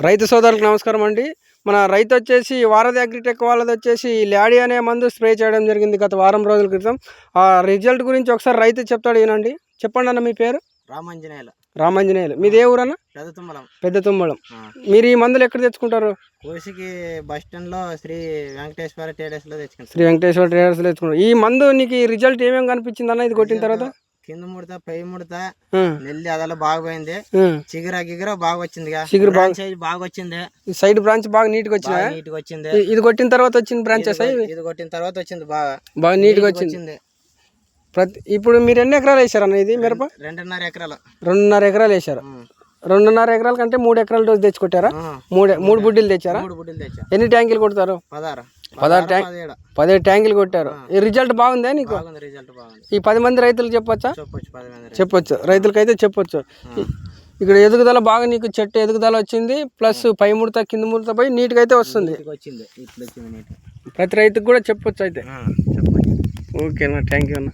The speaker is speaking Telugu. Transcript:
రైతు సోదరులకు నమస్కారం అండి. మన రైతు వచ్చేసి వారధి అగ్రిటెక్ వాళ్ళది వచ్చేసి ల్యాడీ అనే మందు స్ప్రే చేయడం జరిగింది గత వారం రోజుల క్రితం. ఆ రిజల్ట్ గురించి ఒకసారి రైతు చెప్తాడు వినండి. చెప్పండి అన్న, మీ పేరు? రామాంజనేయులు. మీది ఏ ఊరన్నా? పెద్ద తుమ్మలం. మీరు ఈ మందులు ఎక్కడ తెచ్చుకుంటారు? కోసికి బస్ స్టాండ్ లో శ్రీ వెంకటేశ్వర ట్రేడర్స్ లో తెచ్చుకుంటారు. శ్రీ వెంకటేశ్వర ట్రేడర్స్ లో తెచ్చుకుంటారు. ఈ మందు నీకు రిజల్ట్ ఏమేమి కనిపించింది అన్న ఇది కొట్టిన తర్వాత? కింద ముడత పై ముడత నెల్లి అదలా బాగా పోయింది. చిగుర గిగుర బాగా వచ్చింది. చిగురు బాగా వచ్చింది. సైడ్ బ్రాంచ్ బాగా నీట్ గా వచ్చింది. ఇది కొట్టిన తర్వాత వచ్చింది బ్రాంచెస్. ఇది కొట్టిన తర్వాత వచ్చింది బాగా నీట్ గా వచ్చింది. ఇప్పుడు మీరు ఎన్ని ఎకరాలు వేసారు అన్న ఇది మిరప? 2.5 ఎకరాలు. 2.5 ఎకరాలు వేసారు. 2.5 ఎకరాల కంటే 3 ఎకరాల డోస్ తెచ్చుకుంటారా? మూడు బుడ్డీలు తెచ్చారా? ఎన్ని ట్యాంకులు కొడతారు? 17 ట్యాంకులు కొట్టారు. ఈ రిజల్ట్ బాగుందా నీకు? ఈ 10 మంది రైతులు చెప్పొచ్చా? చెప్పొచ్చు, రైతులకైతే చెప్పొచ్చు. ఇక్కడ ఎదుగుదల బాగా నీకు చెట్టు ఎదుగుదల వచ్చింది. ప్లస్ పై ముడత కింద ముడత పోయి నీట్గా అయితే వస్తుంది. ప్రతి రైతుకు కూడా చెప్పొచ్చు అయితే. ఓకేనా, థ్యాంక్ యూ అన్న.